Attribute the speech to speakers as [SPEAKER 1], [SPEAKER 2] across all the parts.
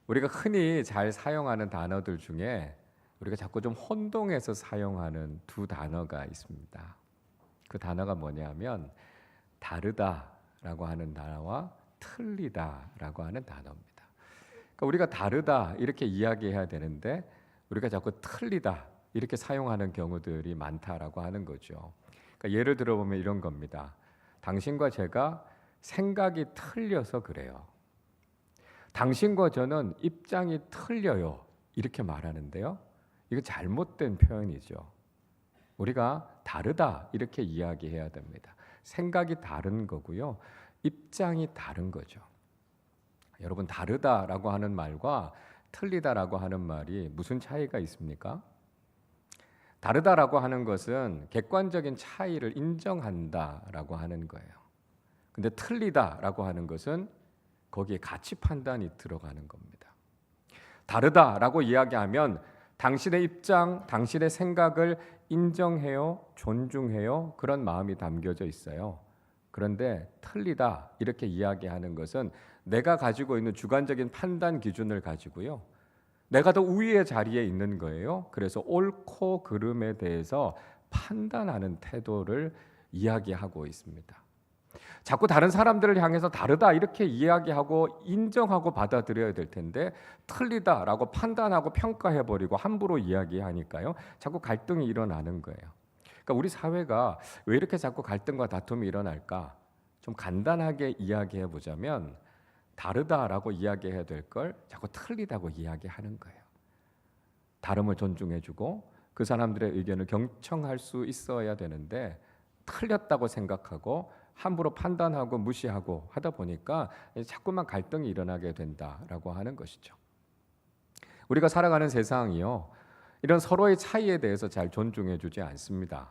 [SPEAKER 1] 우리가 흔히 잘 사용하는 단어들 중에 우리가 자꾸 좀 혼동해서 사용하는 두 단어가 있습니다. 그 단어가 뭐냐면 다르다라고 하는 단어와 틀리다라고 하는 단어입니다. 그러니까 우리가 다르다 이렇게 이야기해야 되는데 우리가 자꾸 틀리다 이렇게 사용하는 경우들이 많다라고 하는 거죠. 그러니까 예를 들어보면 이런 겁니다. 당신과 제가 생각이 틀려서 그래요. 당신과 저는 입장이 틀려요. 이렇게 말하는데요. 이거 잘못된 표현이죠. 우리가 다르다 이렇게 이야기해야 됩니다. 생각이 다른 거고요. 입장이 다른 거죠. 여러분, 다르다라고 하는 말과 틀리다라고 하는 말이 무슨 차이가 있습니까? 다르다라고 하는 것은 객관적인 차이를 인정한다라고 하는 거예요. 근데 틀리다라고 하는 것은 거기에 가치 판단이 들어가는 겁니다. 다르다라고 이야기하면 당신의 입장, 당신의 생각을 인정해요, 존중해요, 그런 마음이 담겨져 있어요. 그런데 틀리다 이렇게 이야기하는 것은 내가 가지고 있는 주관적인 판단 기준을 가지고요, 내가 더 우위의 자리에 있는 거예요. 그래서 옳고 그름에 대해서 판단하는 태도를 이야기하고 있습니다. 자꾸 다른 사람들을 향해서 다르다 이렇게 이야기하고 인정하고 받아들여야 될 텐데 틀리다라고 판단하고 평가해버리고 함부로 이야기하니까요, 자꾸 갈등이 일어나는 거예요. 그러니까 우리 사회가 왜 이렇게 자꾸 갈등과 다툼이 일어날까? 좀 간단하게 이야기해 보자면 다르다라고 이야기해야 될 걸 자꾸 틀리다고 이야기하는 거예요. 다름을 존중해주고 그 사람들의 의견을 경청할 수 있어야 되는데 틀렸다고 생각하고 함부로 판단하고 무시하고 하다 보니까 자꾸만 갈등이 일어나게 된다라고 하는 것이죠. 우리가 살아가는 세상이요, 이런 서로의 차이에 대해서 잘 존중해주지 않습니다.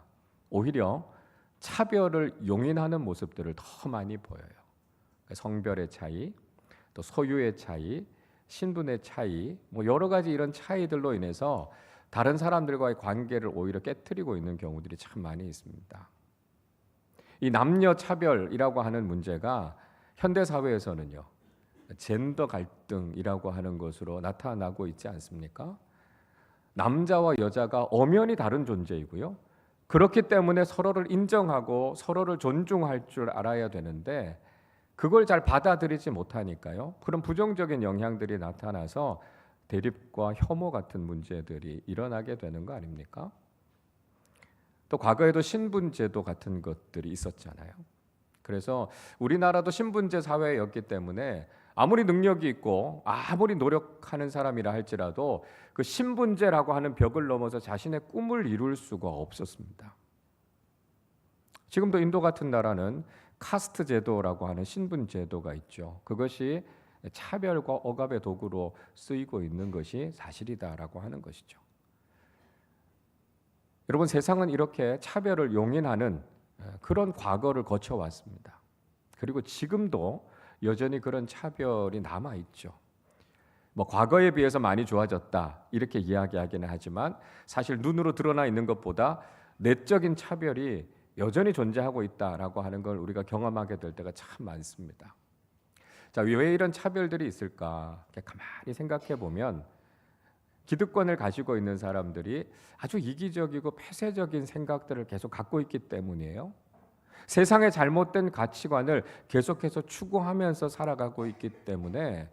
[SPEAKER 1] 오히려 차별을 용인하는 모습들을 더 많이 보여요. 성별의 차이, 또 소유의 차이, 신분의 차이, 여러 가지 이런 차이들로 인해서 다른 사람들과의 관계를 오히려 깨트리고 있는 경우들이 참 많이 있습니다. 이 남녀 차별이라고 하는 문제가 현대 사회에서는요, 젠더 갈등이라고 하는 것으로 나타나고 있지 않습니까? 남자와 여자가 엄연히 다른 존재이고요, 그렇기 때문에 서로를 인정하고 서로를 존중할 줄 알아야 되는데 그걸 잘 받아들이지 못하니까요, 그런 부정적인 영향들이 나타나서 대립과 혐오 같은 문제들이 일어나게 되는 거 아닙니까? 또 과거에도 신분제도 같은 것들이 있었잖아요. 그래서 우리나라도 신분제 사회였기 때문에 아무리 능력이 있고 아무리 노력하는 사람이라 할지라도 그 신분제라고 하는 벽을 넘어서 자신의 꿈을 이룰 수가 없었습니다. 지금도 인도 같은 나라는 카스트 제도라고 하는 신분 제도가 있죠. 그것이 차별과 억압의 도구로 쓰이고 있는 것이 사실이다라고 하는 것이죠. 여러분, 세상은 이렇게 차별을 용인하는 그런 과거를 거쳐왔습니다. 그리고 지금도 여전히 그런 차별이 남아있죠. 과거에 비해서 많이 좋아졌다 이렇게 이야기하기는 하지만 사실 눈으로 드러나 있는 것보다 내적인 차별이 여전히 존재하고 있다라고 하는 걸 우리가 경험하게 될 때가 참 많습니다. 자, 왜 이런 차별들이 있을까? 가만히 생각해 보면 기득권을 가지고 있는 사람들이 아주 이기적이고 폐쇄적인 생각들을 계속 갖고 있기 때문이에요. 세상의 잘못된 가치관을 계속해서 추구하면서 살아가고 있기 때문에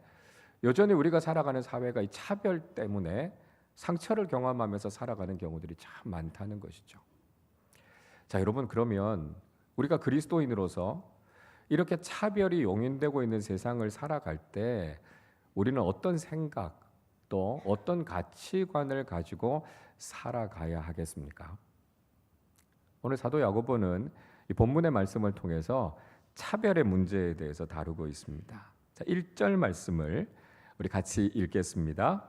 [SPEAKER 1] 여전히 우리가 살아가는 사회가 이 차별 때문에 상처를 경험하면서 살아가는 경우들이 참 많다는 것이죠. 자, 여러분, 그러면 우리가 그리스도인으로서 이렇게 차별이 용인되고 있는 세상을 살아갈 때 우리는 어떤 생각 또 어떤 가치관을 가지고 살아가야 하겠습니까? 오늘 사도 야고보는 이 본문의 말씀을 통해서 차별의 문제에 대해서 다루고 있습니다. 자, 1절 말씀을 우리 같이 읽겠습니다.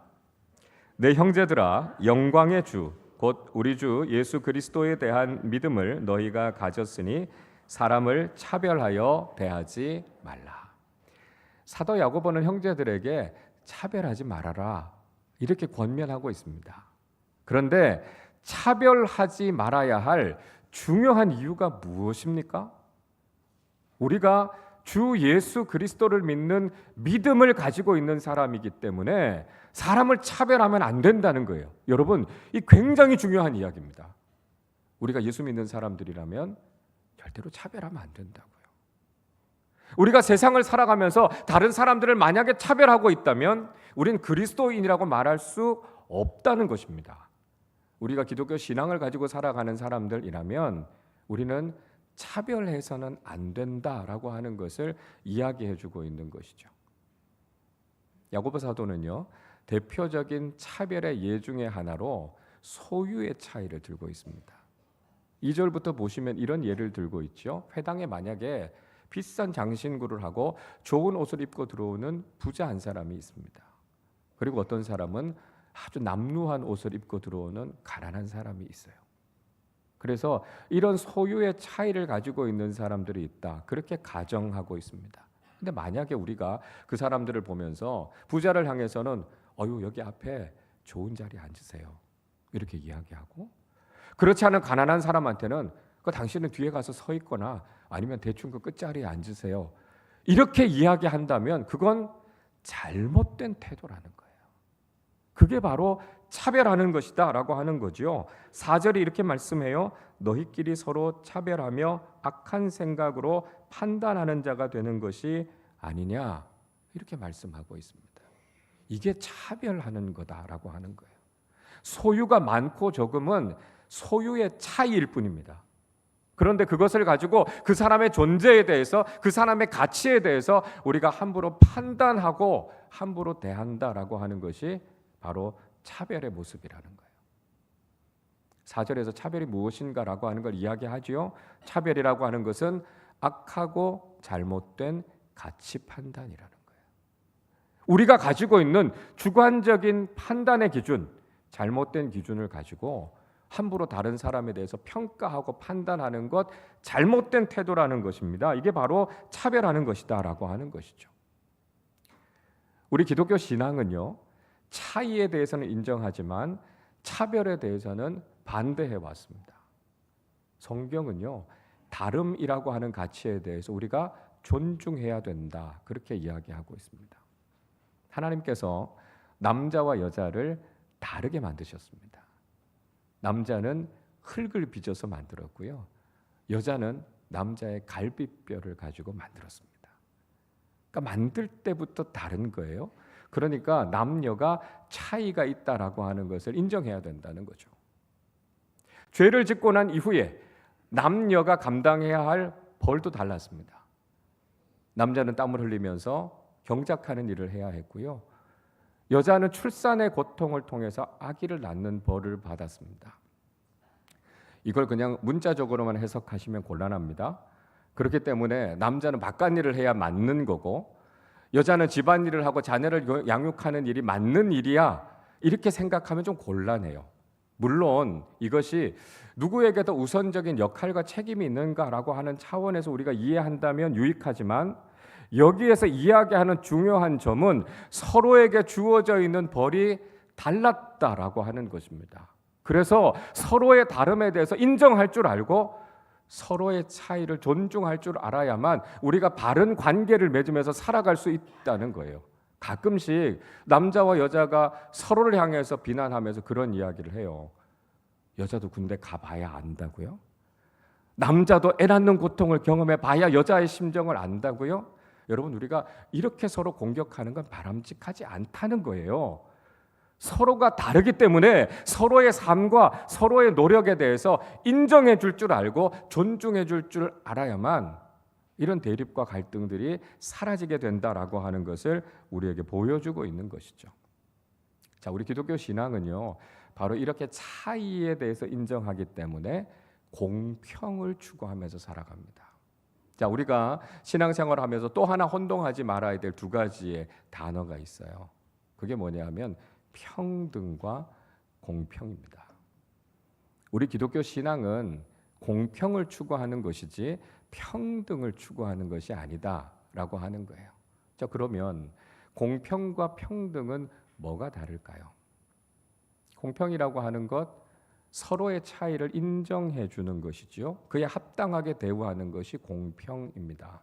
[SPEAKER 1] 내 형제들아, 영광의 주 곧 우리 주 예수 그리스도에 대한 믿음을 너희가 가졌으니 사람을 차별하여 대하지 말라. 사도 야고보는 형제들에게 차별하지 말아라 이렇게 권면하고 있습니다. 그런데 차별하지 말아야 할 중요한 이유가 무엇입니까? 우리가 주 예수 그리스도를 믿는 믿음을 가지고 있는 사람이기 때문에 사람을 차별하면 안 된다는 거예요. 여러분, 이 굉장히 중요한 이야기입니다. 우리가 예수 믿는 사람들이라면 절대로 차별하면 안 된다고요. 우리가 세상을 살아가면서 다른 사람들을 만약에 차별하고 있다면 우린 그리스도인이라고 말할 수 없다는 것입니다. 우리가 기독교 신앙을 가지고 살아가는 사람들이라면 우리는 차별해서는 안 된다라고 하는 것을 이야기해 주고 있는 것이죠. 야고보 사도는요, 대표적인 차별의 예 중에 하나로 소유의 차이를 들고 있습니다. 2절부터 보시면 이런 예를 들고 있죠. 회당에 만약에 비싼 장신구를 하고 좋은 옷을 입고 들어오는 부자 한 사람이 있습니다. 그리고 어떤 사람은 아주 남루한 옷을 입고 들어오는 가난한 사람이 있어요. 그래서 이런 소유의 차이를 가지고 있는 사람들이 있다, 그렇게 가정하고 있습니다. 근데 만약에 우리가 그 사람들을 보면서 부자를 향해서는 여기 앞에 좋은 자리에 앉으세요, 이렇게 이야기하고, 그렇지 않은 가난한 사람한테는 당신은 뒤에 가서 서 있거나 아니면 대충 그 끝자리에 앉으세요, 이렇게 이야기한다면 그건 잘못된 태도라는 거예요. 그게 바로 차별하는 것이다 라고 하는 거죠. 4절이 이렇게 말씀해요. 너희끼리 서로 차별하며 악한 생각으로 판단하는 자가 되는 것이 아니냐, 이렇게 말씀하고 있습니다. 이게 차별하는 거다라고 하는 거예요. 소유가 많고 적음은 소유의 차이일 뿐입니다. 그런데 그것을 가지고 그 사람의 존재에 대해서, 그 사람의 가치에 대해서 우리가 함부로 판단하고 함부로 대한다라고 하는 것이 바로 차별의 모습이라는 거예요. 4절에서 차별이 무엇인가라고 하는 걸 이야기하지요. 차별이라고 하는 것은 악하고 잘못된 가치 판단이라는 거예요. 우리가 가지고 있는 주관적인 판단의 기준, 잘못된 기준을 가지고 함부로 다른 사람에 대해서 평가하고 판단하는 것, 잘못된 태도라는 것입니다. 이게 바로 차별하는 것이다라고 하는 것이죠. 우리 기독교 신앙은요, 차이에 대해서는 인정하지만 차별에 대해서는 반대해 왔습니다. 성경은요, 다름이라고 하는 가치에 대해서 우리가 존중해야 된다, 그렇게 이야기하고 있습니다. 하나님께서 남자와 여자를 다르게 만드셨습니다. 남자는 흙을 빚어서 만들었고요, 여자는 남자의 갈비뼈를 가지고 만들었습니다. 그러니까 만들 때부터 다른 거예요. 그러니까 남녀가 차이가 있다라고 하는 것을 인정해야 된다는 거죠. 죄를 짓고 난 이후에 남녀가 감당해야 할 벌도 달랐습니다. 남자는 땀을 흘리면서 경작하는 일을 해야 했고요, 여자는 출산의 고통을 통해서 아기를 낳는 벌을 받았습니다. 이걸 그냥 문자적으로만 해석하시면 곤란합니다. 그렇기 때문에 남자는 바깥일을 해야 맞는 거고, 여자는 집안일을 하고 자녀를 양육하는 일이 맞는 일이야, 이렇게 생각하면 좀 곤란해요. 물론 이것이 누구에게 더 우선적인 역할과 책임이 있는가라고 하는 차원에서 우리가 이해한다면 유익하지만, 여기에서 이야기하는 중요한 점은 서로에게 주어져 있는 벌이 달랐다라고 하는 것입니다. 그래서 서로의 다름에 대해서 인정할 줄 알고 서로의 차이를 존중할 줄 알아야만 우리가 바른 관계를 맺으면서 살아갈 수 있다는 거예요. 가끔씩 남자와 여자가 서로를 향해서 비난하면서 그런 이야기를 해요. 여자도 군대 가봐야 안다고요? 남자도 애 낳는 고통을 경험해 봐야 여자의 심정을 안다고요? 여러분, 우리가 이렇게 서로 공격하는 건 바람직하지 않다는 거예요. 서로가 다르기 때문에 서로의 삶과 서로의 노력에 대해서 인정해 줄 줄 알고 존중해 줄 줄 알아야만 이런 대립과 갈등들이 사라지게 된다라고 하는 것을 우리에게 보여주고 있는 것이죠. 자, 우리 기독교 신앙은요, 바로 이렇게 차이에 대해서 인정하기 때문에 공평을 추구하면서 살아갑니다. 자, 우리가 신앙생활을 하면서 또 하나 혼동하지 말아야 될 두 가지의 단어가 있어요. 그게 뭐냐면 평등과 공평입니다. 우리 기독교 신앙은 공평을 추구하는 것이지 평등을 추구하는 것이 아니다라고 하는 거예요. 자, 그러면 공평과 평등은 뭐가 다를까요? 공평이라고 하는 것, 서로의 차이를 인정해 주는 것이죠. 그에 합당하게 대우하는 것이 공평입니다.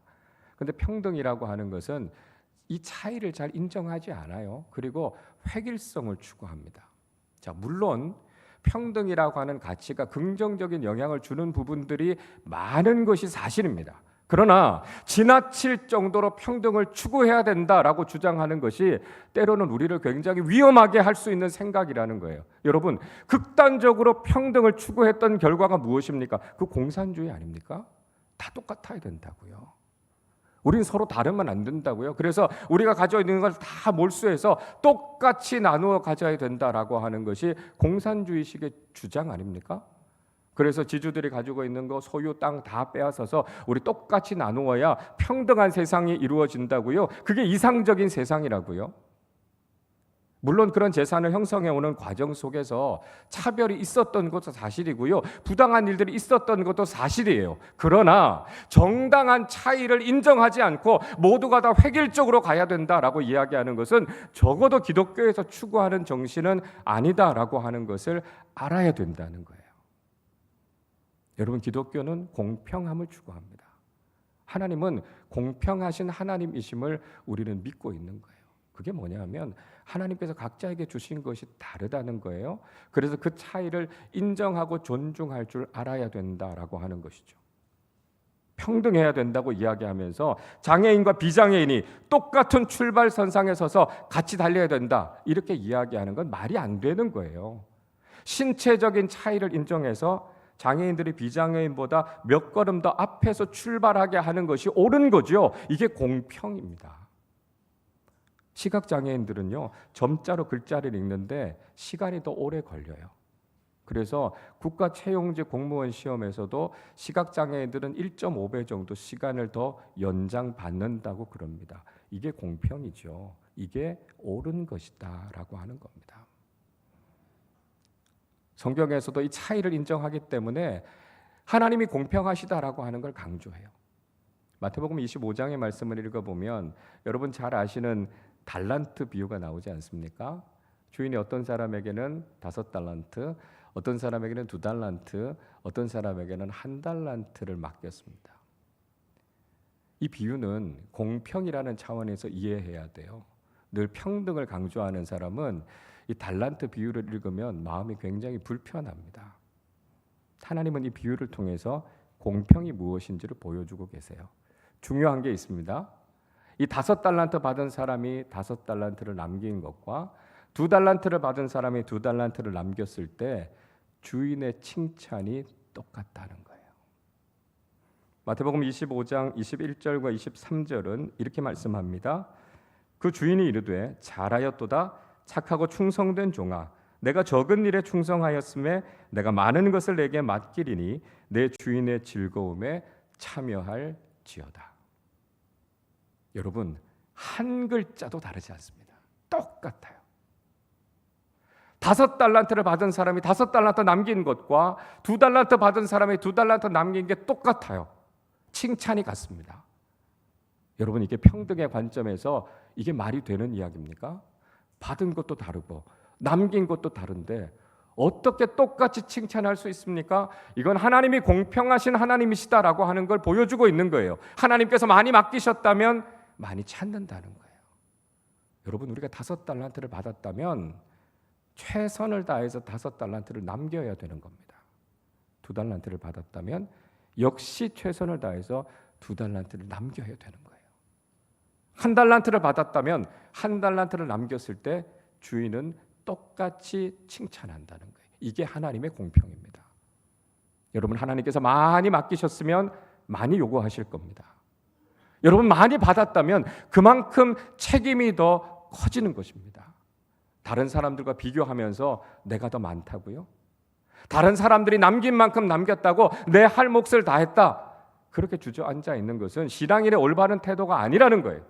[SPEAKER 1] 근데 평등이라고 하는 것은 이 차이를 잘 인정하지 않아요. 그리고 획일성을 추구합니다. 자, 물론 평등이라고 하는 가치가 긍정적인 영향을 주는 부분들이 많은 것이 사실입니다. 그러나 지나칠 정도로 평등을 추구해야 된다라고 주장하는 것이 때로는 우리를 굉장히 위험하게 할 수 있는 생각이라는 거예요. 여러분, 극단적으로 평등을 추구했던 결과가 무엇입니까? 그 공산주의 아닙니까? 다 똑같아야 된다고요. 우린 서로 다르면 안 된다고요. 그래서 우리가 가지고 있는 걸 다 몰수해서 똑같이 나누어 가져야 된다라고 하는 것이 공산주의식의 주장 아닙니까? 그래서 지주들이 가지고 있는 거 소유 땅 다 빼앗아서 우리 똑같이 나누어야 평등한 세상이 이루어진다고요. 그게 이상적인 세상이라고요. 물론 그런 재산을 형성해 오는 과정 속에서 차별이 있었던 것도 사실이고요. 부당한 일들이 있었던 것도 사실이에요. 그러나 정당한 차이를 인정하지 않고 모두가 다 획일적으로 가야 된다라고 이야기하는 것은 적어도 기독교에서 추구하는 정신은 아니다라고 하는 것을 알아야 된다는 거예요. 여러분, 기독교는 공평함을 추구합니다. 하나님은 공평하신 하나님이심을 우리는 믿고 있는 거예요. 그게 뭐냐면 하나님께서 각자에게 주신 것이 다르다는 거예요. 그래서 그 차이를 인정하고 존중할 줄 알아야 된다라고 하는 것이죠. 평등해야 된다고 이야기하면서 장애인과 비장애인이 똑같은 출발선상에 서서 같이 달려야 된다 이렇게 이야기하는 건 말이 안 되는 거예요. 신체적인 차이를 인정해서 장애인들이 비장애인보다 몇 걸음 더 앞에서 출발하게 하는 것이 옳은 거죠. 이게 공평입니다. 시각장애인들은요, 점자로 글자를 읽는데 시간이 더 오래 걸려요. 그래서 국가채용제 공무원 시험에서도 시각장애인들은 1.5배 정도 시간을 더 연장받는다고 그럽니다. 이게 공평이죠. 이게 옳은 것이다라고 하는 겁니다. 성경에서도 이 차이를 인정하기 때문에 하나님이 공평하시다라고 하는 걸 강조해요. 마태복음 25장의 말씀을 읽어보면 여러분 잘 아시는 달란트 비유가 나오지 않습니까? 주인이 어떤 사람에게는 5달란트, 어떤 사람에게는 2달란트, 어떤 사람에게는 1달란트를 맡겼습니다. 이 비유는 공평이라는 차원에서 이해해야 돼요. 늘 평등을 강조하는 사람은 이 달란트 비유를 읽으면 마음이 굉장히 불편합니다. 하나님은 이 비유를 통해서 공평이 무엇인지를 보여주고 계세요. 중요한 게 있습니다. 이 5달란트 받은 사람이 5달란트를 남긴 것과 2달란트를 받은 사람이 2달란트를 남겼을 때 주인의 칭찬이 똑같다는 거예요. 마태복음 25장 21절과 23절은 이렇게 말씀합니다. 그 주인이 이르되 잘하였도다 착하고 충성된 종아 내가 적은 일에 충성하였음에 내가 많은 것을 내게 맡기리니 내 주인의 즐거움에 참여할지어다. 여러분, 한 글자도 다르지 않습니다. 똑같아요. 5달란트를 받은 사람이 5달란트 남긴 것과 2달란트 받은 사람이 2달란트 남긴 게 똑같아요. 칭찬이 같습니다. 여러분, 이게 평등의 관점에서 이게 말이 되는 이야기입니까? 받은 것도 다르고 남긴 것도 다른데 어떻게 똑같이 칭찬할 수 있습니까? 이건 하나님이 공평하신 하나님이시다라고 하는 걸 보여주고 있는 거예요. 하나님께서 많이 맡기셨다면 많이 찾는다는 거예요. 여러분, 우리가 5달란트를 받았다면 최선을 다해서 5달란트를 남겨야 되는 겁니다. 2달란트를 받았다면 역시 최선을 다해서 2달란트를 남겨야 되는 거예요. 1달란트를 받았다면 1달란트를 남겼을 때 주인은 똑같이 칭찬한다는 거예요. 이게 하나님의 공평입니다. 여러분, 하나님께서 많이 맡기셨으면 많이 요구하실 겁니다. 여러분, 많이 받았다면 그만큼 책임이 더 커지는 것입니다. 다른 사람들과 비교하면서 내가 더 많다고요? 다른 사람들이 남긴 만큼 남겼다고 내 할 몫을 다했다, 그렇게 주저앉아 있는 것은 신앙인의 올바른 태도가 아니라는 거예요.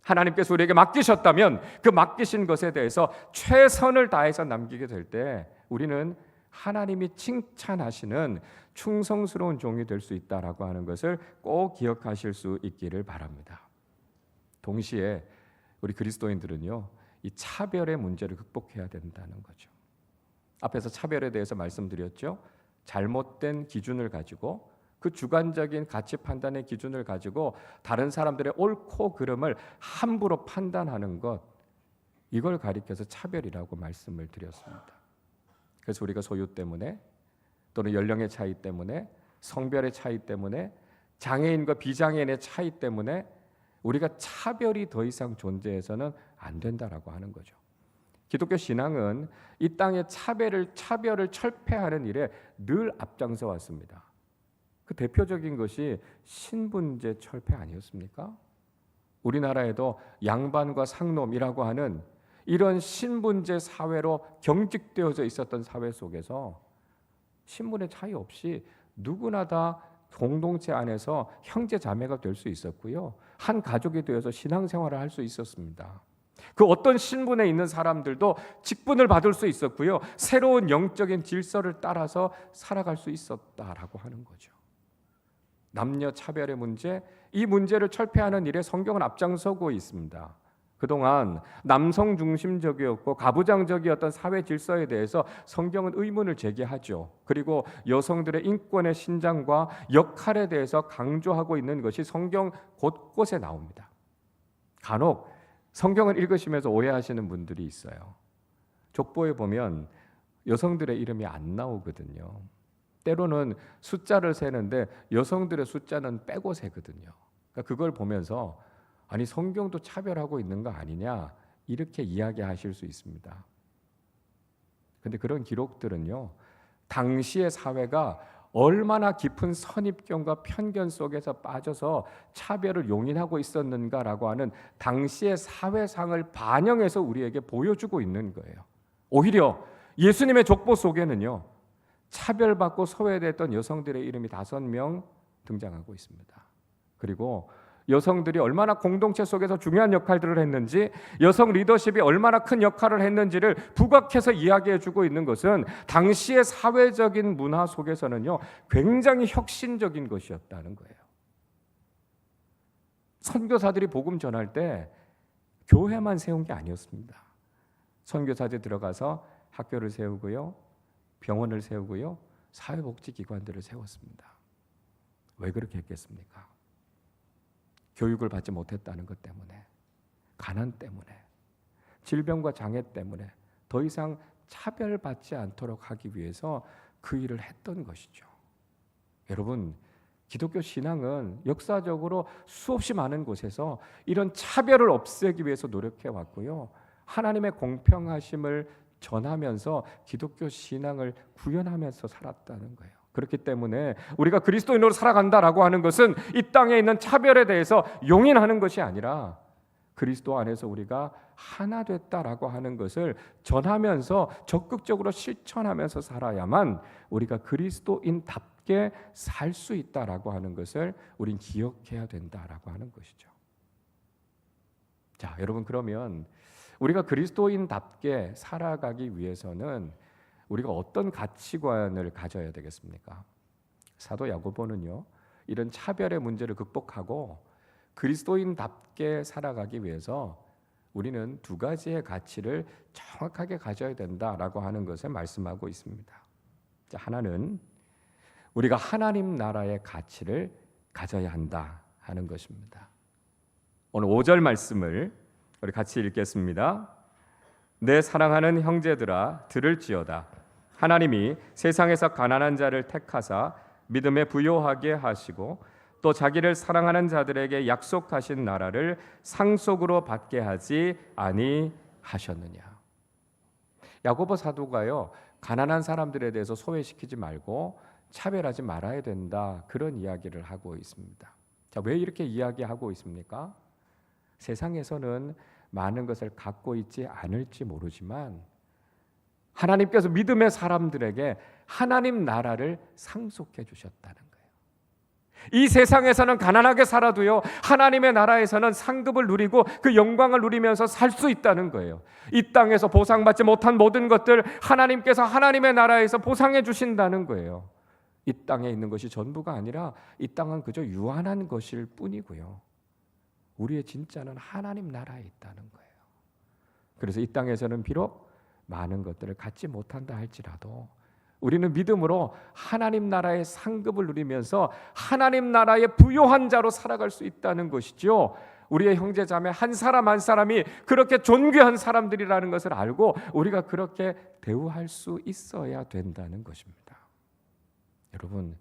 [SPEAKER 1] 하나님께서 우리에게 맡기셨다면 그 맡기신 것에 대해서 최선을 다해서 남기게 될 때 우리는 하나님이 칭찬하시는 충성스러운 종이 될 수 있다라고 하는 것을 꼭 기억하실 수 있기를 바랍니다. 동시에 우리 그리스도인들은요, 이 차별의 문제를 극복해야 된다는 거죠. 앞에서 차별에 대해서 말씀드렸죠. 잘못된 기준을 가지고 그 주관적인 가치 판단의 기준을 가지고 다른 사람들의 옳고 그름을 함부로 판단하는 것, 이걸 가리켜서 차별이라고 말씀을 드렸습니다. 그래서 우리가 소유 때문에 또는 연령의 차이 때문에 성별의 차이 때문에 장애인과 비장애인의 차이 때문에 우리가 차별이 더 이상 존재해서는 안 된다라고 하는 거죠. 기독교 신앙은 이 땅의 차별을 철폐하는 일에 늘 앞장서 왔습니다. 그 대표적인 것이 신분제 철폐 아니었습니까? 우리나라에도 양반과 상놈이라고 하는 이런 신분제 사회로 경직되어져 있었던 사회 속에서 신분의 차이 없이 누구나 다 공동체 안에서 형제 자매가 될 수 있었고요. 한 가족이 되어서 신앙생활을 할 수 있었습니다. 그 어떤 신분에 있는 사람들도 직분을 받을 수 있었고요. 새로운 영적인 질서를 따라서 살아갈 수 있었다라고 하는 거죠. 남녀 차별의 문제, 이 문제를 철폐하는 일에 성경은 앞장서고 있습니다. 그동안 남성 중심적이었고 가부장적이었던 사회 질서에 대해서 성경은 의문을 제기하죠. 그리고 여성들의 인권의 신장과 역할에 대해서 강조하고 있는 것이 성경 곳곳에 나옵니다. 간혹 성경을 읽으시면서 오해하시는 분들이 있어요. 족보에 보면 여성들의 이름이 안 나오거든요. 때로는 숫자를 세는데 여성들의 숫자는 빼고 세거든요. 그러니까 그걸 보면서 아니 성경도 차별하고 있는 거 아니냐 이렇게 이야기하실 수 있습니다. 그런데 그런 기록들은요, 당시의 사회가 얼마나 깊은 선입견과 편견 속에서 빠져서 차별을 용인하고 있었는가라고 하는 당시의 사회상을 반영해서 우리에게 보여주고 있는 거예요. 오히려 예수님의 족보 속에는요, 차별받고 소외됐던 여성들의 이름이 5명 등장하고 있습니다. 그리고 여성들이 얼마나 공동체 속에서 중요한 역할들을 했는지, 여성 리더십이 얼마나 큰 역할을 했는지를 부각해서 이야기해주고 있는 것은 당시의 사회적인 문화 속에서는요, 굉장히 혁신적인 것이었다는 거예요. 선교사들이 복음 전할 때 교회만 세운 게 아니었습니다. 선교사들이 들어가서 학교를 세우고요, 병원을 세우고요, 사회복지기관들을 세웠습니다. 왜 그렇게 했겠습니까? 교육을 받지 못했다는 것 때문에, 가난 때문에, 질병과 장애 때문에 더 이상 차별받지 않도록 하기 위해서 그 일을 했던 것이죠. 여러분, 기독교 신앙은 역사적으로 수없이 많은 곳에서 이런 차별을 없애기 위해서 노력해 왔고요, 하나님의 공평하심을 전하면서 기독교 신앙을 구현하면서 살았다는 거예요. 그렇기 때문에 우리가 그리스도인으로 살아간다라고 하는 것은 이 땅에 있는 차별에 대해서 용인하는 것이 아니라 그리스도 안에서 우리가 하나 됐다라고 하는 것을 전하면서 적극적으로 실천하면서 살아야만 우리가 그리스도인답게 살 수 있다라고 하는 것을 우린 기억해야 된다라고 하는 것이죠. 자, 여러분, 그러면 우리가 그리스도인답게 살아가기 위해서는 우리가 어떤 가치관을 가져야 되겠습니까? 사도 야고보는요, 이런 차별의 문제를 극복하고 그리스도인답게 살아가기 위해서 우리는 2가지의 가치를 정확하게 가져야 된다라고 하는 것을 말씀하고 있습니다. 자, 하나는 우리가 하나님 나라의 가치를 가져야 한다 하는 것입니다. 오늘 5절 말씀을 우리 같이 읽겠습니다. 내 사랑하는 형제들아 들을지어다. 하나님이 세상에서 가난한 자를 택하사 믿음에 부요하게 하시고 또 자기를 사랑하는 자들에게 약속하신 나라를 상속으로 받게 하지 아니하셨느냐. 야고보 사도가요, 가난한 사람들에 대해서 소외시키지 말고 차별하지 말아야 된다, 그런 이야기를 하고 있습니다. 자, 왜 이렇게 이야기하고 있습니까? 세상에서는 많은 것을 갖고 있지 않을지 모르지만 하나님께서 믿음의 사람들에게 하나님 나라를 상속해 주셨다는 거예요. 이 세상에서는 가난하게 살아도요, 하나님의 나라에서는 상급을 누리고 그 영광을 누리면서 살 수 있다는 거예요. 이 땅에서 보상받지 못한 모든 것들 하나님께서 하나님의 나라에서 보상해 주신다는 거예요. 이 땅에 있는 것이 전부가 아니라 이 땅은 그저 유한한 것일 뿐이고요, 우리의 진짜는 하나님 나라에 있다는 거예요. 그래서 이 땅에서는 비록 많은 것들을 갖지 못한다 할지라도 우리는 믿음으로 하나님 나라의 상급을 누리면서 하나님 나라의 부요한 자로 살아갈 수 있다는 것이죠. 우리의 형제자매 한 사람 한 사람이 그렇게 존귀한 사람들이라는 것을 알고 우리가 그렇게 대우할 수 있어야 된다는 것입니다. 여러분,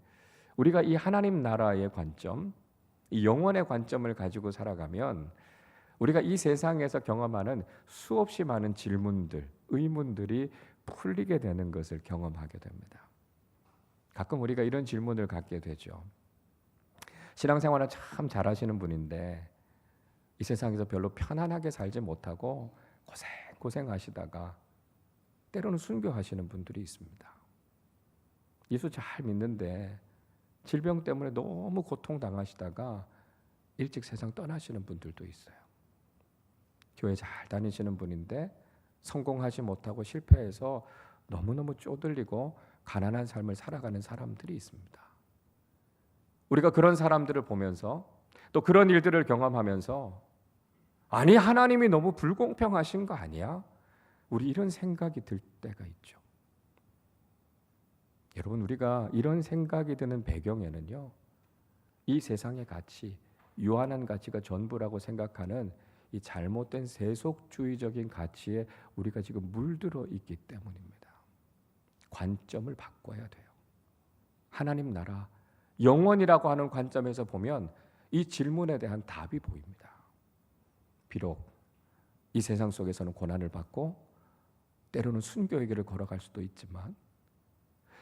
[SPEAKER 1] 우리가 이 하나님 나라의 관점, 이 영원의 관점을 가지고 살아가면 우리가 이 세상에서 경험하는 수없이 많은 질문들, 의문들이 풀리게 되는 것을 경험하게 됩니다. 가끔 우리가 이런 질문을 갖게 되죠. 신앙생활은 참 잘하시는 분인데 이 세상에서 별로 편안하게 살지 못하고 고생하시다가 때로는 순교하시는 분들이 있습니다. 예수 잘 믿는데 질병 때문에 너무 고통당하시다가 일찍 세상 떠나시는 분들도 있어요. 교회 잘 다니시는 분인데 성공하지 못하고 실패해서 너무너무 쪼들리고 가난한 삶을 살아가는 사람들이 있습니다. 우리가 그런 사람들을 보면서 또 그런 일들을 경험하면서 아니 하나님이 너무 불공평하신 거 아니야? 우리 이런 생각이 들 때가 있죠. 여러분, 우리가 이런 생각이 드는 배경에는요, 이 세상의 가치, 유한한 가치가 전부라고 생각하는 이 잘못된 세속주의적인 가치에 우리가 지금 물들어 있기 때문입니다. 관점을 바꿔야 돼요. 하나님 나라, 영원이라고 하는 관점에서 보면 이 질문에 대한 답이 보입니다. 비록 이 세상 속에서는 고난을 받고 때로는 순교의 길을 걸어갈 수도 있지만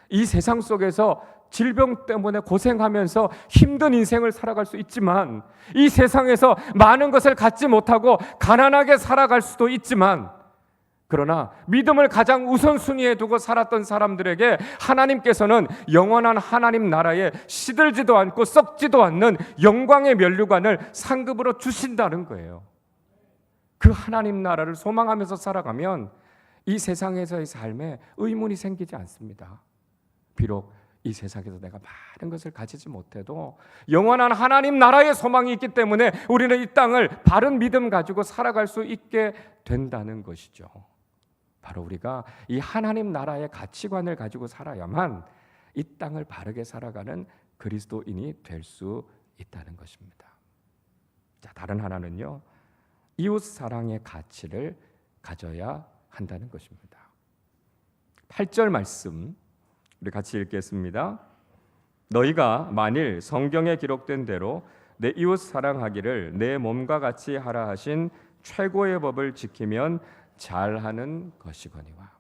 [SPEAKER 1] 이 세상 속에서 질병 때문에 고생하면서 힘든 인생을 살아갈 수 있지만 이 세상에서 많은 것을 갖지 못하고 가난하게 살아갈 수도 있지만 그러나 믿음을 가장 우선순위에 두고 살았던 사람들에게 하나님께서는 영원한 하나님 나라에 시들지도 않고 썩지도 않는 영광의 면류관을 상급으로 주신다는 거예요. 그 하나님 나라를 소망하면서 살아가면 이 세상에서의 삶에 의문이 생기지 않습니다. 비록 이 세상에서 내가 많은 것을 가지지 못해도 영원한 하나님 나라의 소망이 있기 때문에 우리는 이 땅을 바른 믿음 가지고 살아갈 수 있게 된다는 것이죠. 바로 우리가 이 하나님 나라의 가치관을 가지고 살아야만 이 땅을 바르게 살아가는 그리스도인이 될 수 있다는 것입니다. 자, 다른 하나는요, 이웃 사랑의 가치를 가져야 한다는 것입니다. 8절 말씀 우리 같이 읽겠습니다. 너희가 만일 성경에 기록된 대로 내 이웃 사랑하기를 내 몸과 같이 하라 하신 최고의 법을 지키면 잘하는 것이거니와.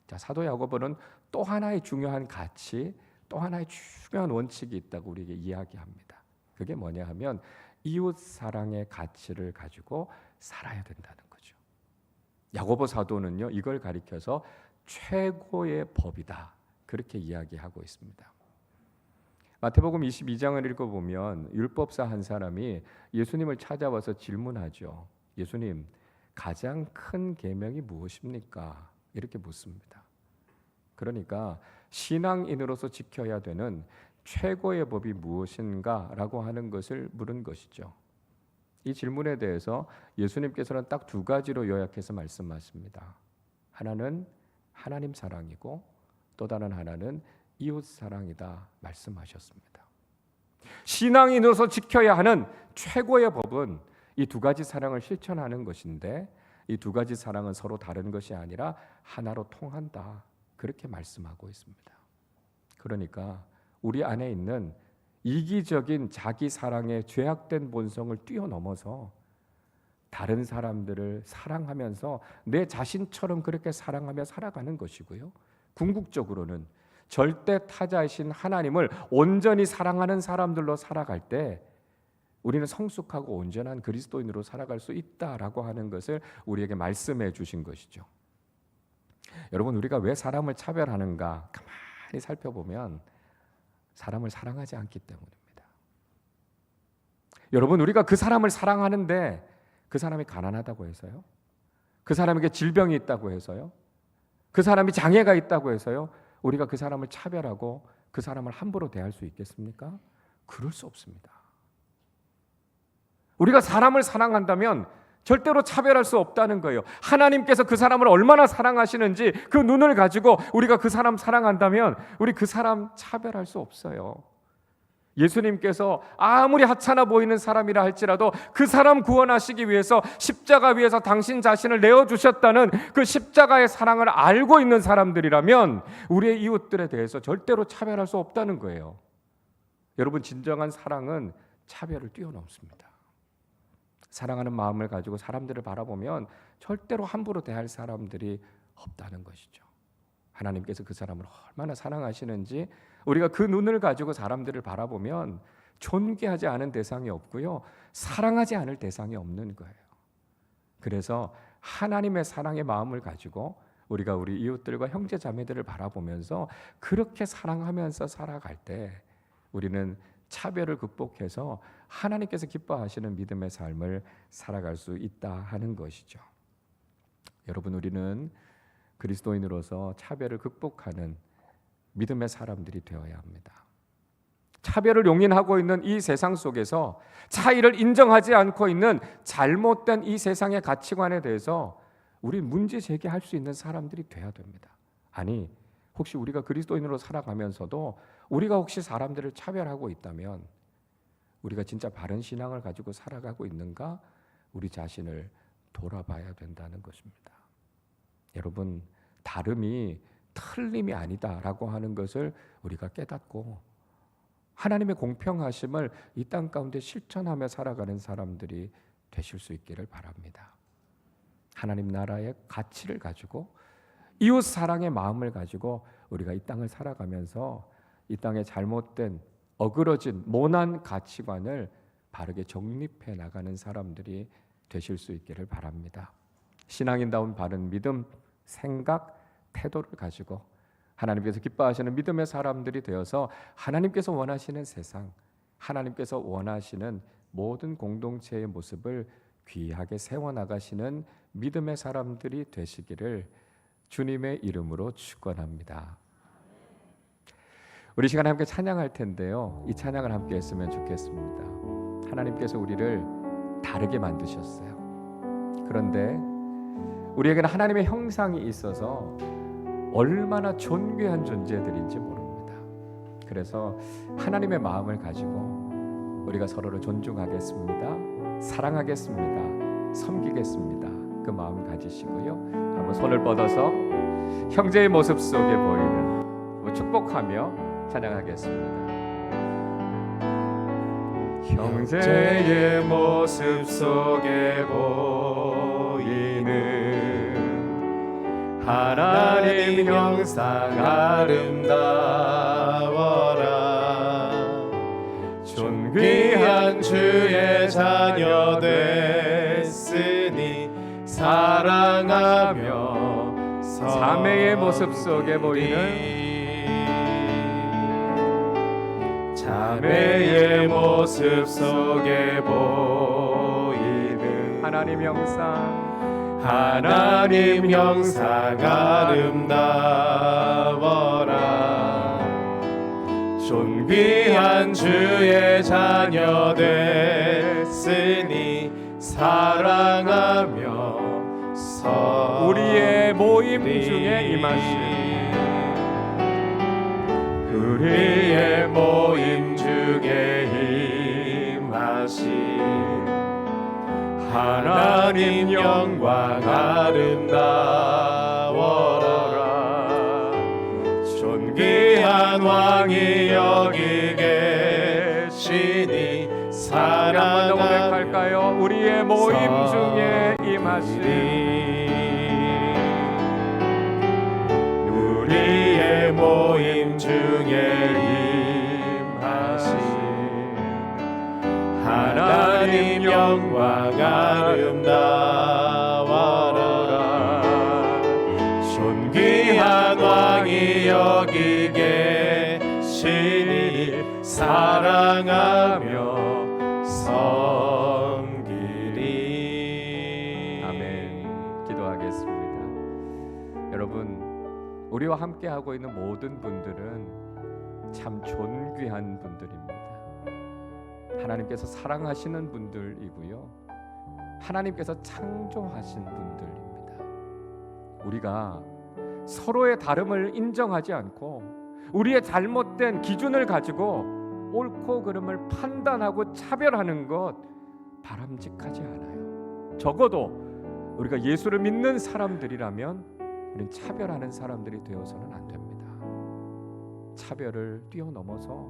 [SPEAKER 1] 자, 사도 야고보는 또 하나의 중요한 가치, 또 하나의 중요한 원칙이 있다고 우리에게 이야기합니다. 그게 뭐냐 하면 이웃 사랑의 가치를 가지고 살아야 된다는 거죠. 야고보 사도는요, 이걸 가리켜서 최고의 법이다, 그렇게 이야기하고 있습니다. 마태복음 22장을 읽어보면 율법사 한 사람이 예수님을 찾아와서 질문하죠. 예수님, 가장 큰 계명이 무엇입니까? 이렇게 묻습니다. 그러니까 신앙인으로서 지켜야 되는 최고의 법이 무엇인가 라고 하는 것을 물은 것이죠. 이 질문에 대해서 예수님께서는 딱 두 가지로 요약해서 말씀하십니다. 하나는 하나님 사랑이고 또 다른 하나는 이웃 사랑이다 말씀하셨습니다. 신앙인으로서 지켜야 하는 최고의 법은 이 두 가지 사랑을 실천하는 것인데 이 두 가지 사랑은 서로 다른 것이 아니라 하나로 통한다, 그렇게 말씀하고 있습니다. 그러니까 우리 안에 있는 이기적인 자기 사랑의 죄악된 본성을 뛰어넘어서 다른 사람들을 사랑하면서 내 자신처럼 그렇게 사랑하며 살아가는 것이고요, 궁극적으로는 절대 타자이신 하나님을 온전히 사랑하는 사람들로 살아갈 때 우리는 성숙하고 온전한 그리스도인으로 살아갈 수 있다라고 하는 것을 우리에게 말씀해 주신 것이죠. 여러분, 우리가 왜 사람을 차별하는가 가만히 살펴보면 사람을 사랑하지 않기 때문입니다. 여러분, 우리가 그 사람을 사랑하는데 그 사람이 가난하다고 해서요, 그 사람에게 질병이 있다고 해서요, 그 사람이 장애가 있다고 해서요, 우리가 그 사람을 차별하고 그 사람을 함부로 대할 수 있겠습니까? 그럴 수 없습니다. 우리가 사람을 사랑한다면 절대로 차별할 수 없다는 거예요. 하나님께서 그 사람을 얼마나 사랑하시는지 그 눈을 가지고 우리가 그 사람 사랑한다면 우리 그 사람 차별할 수 없어요. 예수님께서 아무리 하찮아 보이는 사람이라 할지라도 그 사람 구원하시기 위해서 십자가 위에서 당신 자신을 내어주셨다는 그 십자가의 사랑을 알고 있는 사람들이라면 우리의 이웃들에 대해서 절대로 차별할 수 없다는 거예요. 여러분, 진정한 사랑은 차별을 뛰어넘습니다. 사랑하는 마음을 가지고 사람들을 바라보면 절대로 함부로 대할 사람들이 없다는 것이죠. 하나님께서 그 사람을 얼마나 사랑하시는지 우리가 그 눈을 가지고 사람들을 바라보면 존귀하지 않은 대상이 없고요, 사랑하지 않을 대상이 없는 거예요. 그래서 하나님의 사랑의 마음을 가지고 우리가 우리 이웃들과 형제 자매들을 바라보면서 그렇게 사랑하면서 살아갈 때 우리는 차별을 극복해서 하나님께서 기뻐하시는 믿음의 삶을 살아갈 수 있다 하는 것이죠. 여러분, 우리는 그리스도인으로서 차별을 극복하는 믿음의 사람들이 되어야 합니다. 차별을 용인하고 있는 이 세상 속에서 차이를 인정하지 않고 있는 잘못된 이 세상의 가치관에 대해서 우리 문제 제기할 수 있는 사람들이 되어야 됩니다. 아니, 혹시 우리가 그리스도인으로 살아가면서도 우리가 혹시 사람들을 차별하고 있다면 우리가 진짜 바른 신앙을 가지고 살아가고 있는가, 우리 자신을 돌아봐야 된다는 것입니다. 여러분, 다름이 틀림이 아니다라고 하는 것을 우리가 깨닫고 하나님의 공평하심을 이 땅 가운데 실천하며 살아가는 사람들이 되실 수 있기를 바랍니다. 하나님 나라의 가치를 가지고 이웃 사랑의 마음을 가지고 우리가 이 땅을 살아가면서 이 땅의 잘못된 어그러진 모난 가치관을 바르게 정립해 나가는 사람들이 되실 수 있기를 바랍니다. 신앙인다운 바른 믿음, 생각, 태도를 가지고 하나님께서 기뻐하시는 믿음의 사람들이 되어서 하나님께서 원하시는 세상, 하나님께서 원하시는 모든 공동체의 모습을 귀하게 세워나가시는 믿음의 사람들이 되시기를 주님의 이름으로 축원합니다. 우리 시간에 함께 찬양할 텐데요, 이 찬양을 함께 했으면 좋겠습니다. 하나님께서 우리를 다르게 만드셨어요. 그런데 우리에게는 하나님의 형상이 있어서 얼마나 존귀한 존재들인지 모릅니다. 그래서 하나님의 마음을 가지고 우리가 서로를 존중하겠습니다, 사랑하겠습니다, 섬기겠습니다, 그 마음 가지시고요, 한번 손을 뻗어서 형제의 모습 속에 보이는 축복하며 찬양하겠습니다. 형제의 모습 속에 보이는 하나님 형상 아름다워라. 존귀한 주의 자녀 됐으니 사랑하며 자매의 모습 속에 보이는 자매의 모습 속에 보이는 하나님 형상 아름다워라. 존귀한 주의 자녀 됐으니 사랑하며 우리의 모임 중에 임하신 우리의 모임 중에 임하신 하나님 영광 아름다워라. 존귀한 왕이 여기 계시니 사랑하며 고백할까요? 우리의 모임 중에 임하신 우리의 모임 중에 임하신 하나님 영광 아름다워라. 존귀한 왕이 여기 계시니 사랑하며 섬기리. 아멘. 기도하겠습니다. 여러분, 우리와 함께하고 있는 모든 분들은 참 존귀한 분들입니다. 하나님께서 사랑하시는 분들이고요, 하나님께서 창조하신 분들입니다. 우리가 서로의 다름을 인정하지 않고 우리의 잘못된 기준을 가지고 옳고 그름을 판단하고 차별하는 것 바람직하지 않아요. 적어도 우리가 예수를 믿는 사람들이라면 우리는 차별하는 사람들이 되어서는 안 됩니다. 차별을 뛰어넘어서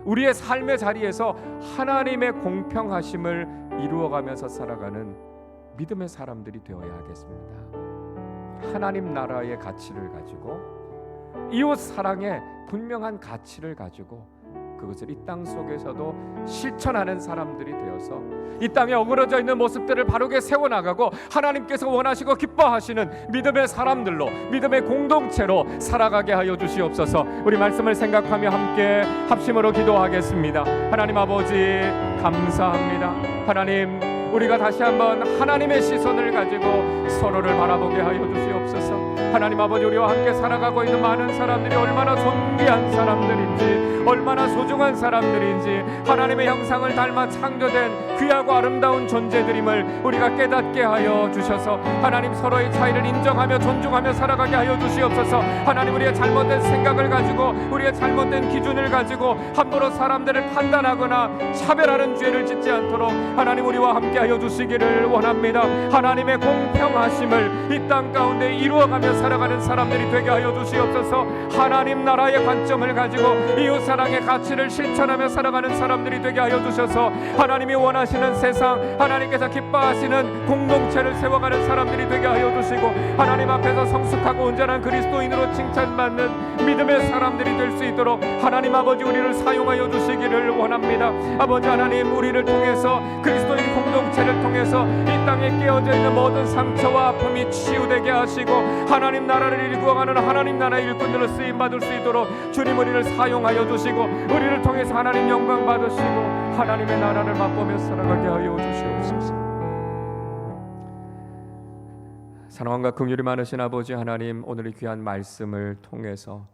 [SPEAKER 1] 우리의 삶의 자리에서 하나님의 공평하심을 이루어가면서 살아가는 믿음의 사람들이 되어야 하겠습니다. 하나님 나라의 가치를 가지고 이웃 사랑의 분명한 가치를 가지고 그것을 이 땅 속에서도 실천하는 사람들이 되어서 이 땅에 어그러져 있는 모습들을 바르게 세워나가고 하나님께서 원하시고 기뻐하시는 믿음의 사람들로, 믿음의 공동체로 살아가게 하여 주시옵소서. 우리 말씀을 생각하며 함께 합심으로 기도하겠습니다. 하나님 아버지 감사합니다. 하나님, 우리가 다시 한번 하나님의 시선을 가지고 서로를 바라보게 하여 주시옵소서. 하나님 아버지, 우리와 함께 살아가고 있는 많은 사람들이 얼마나 존귀한 사람들인지, 얼마나 소중한 사람들인지, 하나님의 형상을 닮아 창조된 귀하고 아름다운 존재들임을 우리가 깨닫게 하여 주셔서 하나님, 서로의 차이를 인정하며 존중하며 살아가게 하여 주시옵소서. 하나님, 우리의 잘못된 생각을 가지고, 우리의 잘못된 기준을 가지고 함부로 사람들을 판단하거나 차별하는 죄를 짓지 않도록 하나님, 우리와 함께 하여 주시기를 원합니다. 하나님의 공평하심을 이 땅 가운데 이루어가며 살아가는 사람들이 되게 하여 주시옵소서. 하나님 나라의 관점을 가지고 이웃 사랑의 가치를 실천하며 살아가는 사람들이 되게 하여 주셔서 하나님이 원하시는 세상, 하나님께서 기뻐하시는 공동체를 세워가는 사람들이 되게 하여 주시고 하나님 앞에서 성숙하고 온전한 그리스도인으로 칭찬받는 믿음의 사람들이 될 수 있도록 하나님 아버지, 우리를 사용하여 주시기를 원합니다. 아버지 하나님, 우리를 통해서, 그리스도인 공동체를 통해서 이 땅에 깨어져 있는 모든 상처와 아픔이 치유되게 하시고 하나님 나라를 일구어가는 하나님 나라의 일꾼들로 쓰임받을 수 있도록 주님, 우리를 사용하여 주시고 우리를 통해서 하나님 영광 받으시고 하나님의 나라를 맛보며 살아가게 하여 주시옵소서. 사랑과 긍휼이 많으신 아버지 하나님, 오늘 이 귀한 말씀을 통해서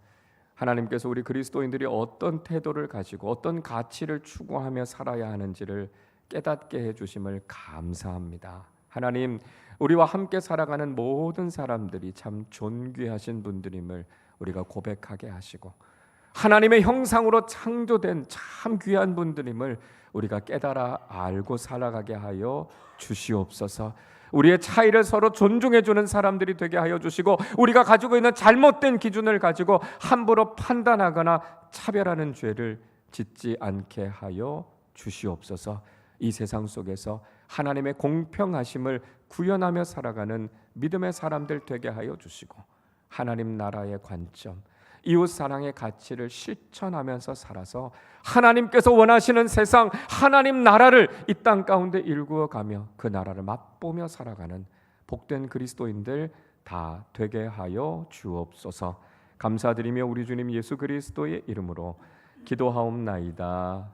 [SPEAKER 1] 하나님께서 우리 그리스도인들이 어떤 태도를 가지고 어떤 가치를 추구하며 살아야 하는지를 깨닫게 해주심을 감사합니다. 하나님, 우리와 함께 살아가는 모든 사람들이 참 존귀하신 분들임을 우리가 고백하게 하시고 하나님의 형상으로 창조된 참 귀한 분들임을 우리가 깨달아 알고 살아가게 하여 주시옵소서. 우리의 차이를 서로 존중해주는 사람들이 되게 하여 주시고 우리가 가지고 있는 잘못된 기준을 가지고 함부로 판단하거나 차별하는 죄를 짓지 않게 하여 주시옵소서. 이 세상 속에서 하나님의 공평하심을 구현하며 살아가는 믿음의 사람들 되게 하여 주시고 하나님 나라의 관점, 이웃 사랑의 가치를 실천하면서 살아서 하나님께서 원하시는 세상, 하나님 나라를 이 땅 가운데 일구어가며 그 나라를 맛보며 살아가는 복된 그리스도인들 다 되게 하여 주옵소서. 감사드리며 우리 주님 예수 그리스도의 이름으로 기도하옵나이다.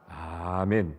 [SPEAKER 1] 아멘.